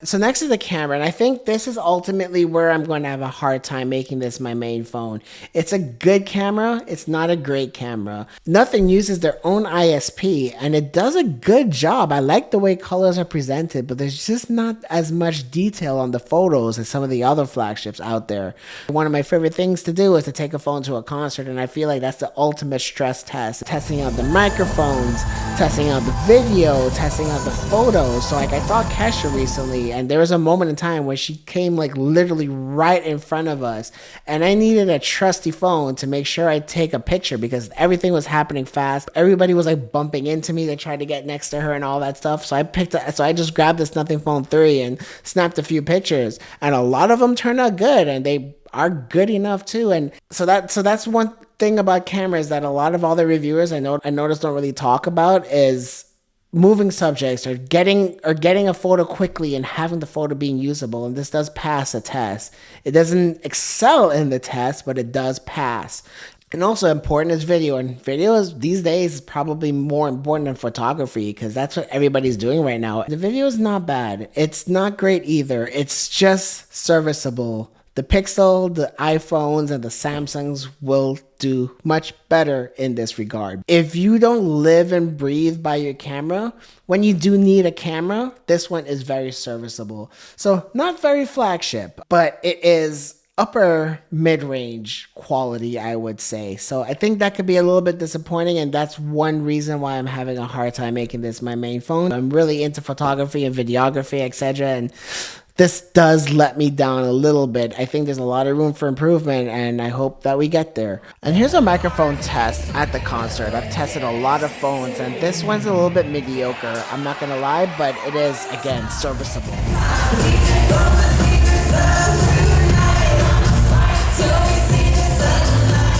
So next is the camera, and I think this is ultimately where I'm going to have a hard time making this my main phone. It's a good camera, it's not a great camera. Nothing uses their own ISP, and it does a good job. I like the way colors are presented, but there's just not as much detail on the photos as some of the other flagships out there. One of my favorite things to do is to take a phone to a concert, and I feel like that's the ultimate stress test. Testing out the microphones, testing out the video, testing out the photos. So like I saw Kesha recently, and there was a moment in time where she came like literally right in front of us, and I needed a trusty phone to make sure I take a picture because everything was happening fast. Everybody was like bumping into me. They tried to get next to her and all that stuff. So I just grabbed this Nothing Phone 3 and snapped a few pictures, and a lot of them turned out good, and they are good enough too. And so that's one thing about cameras that a lot of other reviewers I notice don't really talk about is moving subjects or getting a photo quickly and having the photo being usable. And this does pass a test. It doesn't excel in the test, but it does pass. And also important is video, and video is these days is probably more important than photography because that's what everybody's doing right now. The video is not bad. It's not great either. It's just serviceable. The Pixel, the iPhones, and the Samsungs will do much better in this regard. If you don't live and breathe by your camera, when you do need a camera, this one is very serviceable. So not very flagship, but it is upper mid-range quality, I would say. So I think that could be a little bit disappointing, and that's one reason why I'm having a hard time making this my main phone. I'm really into photography and videography, etc., and this does let me down a little bit. I think there's a lot of room for improvement, and I hope that we get there. And here's a microphone test at the concert. I've tested a lot of phones, and this one's a little bit mediocre. I'm not gonna lie, but it is, again, serviceable.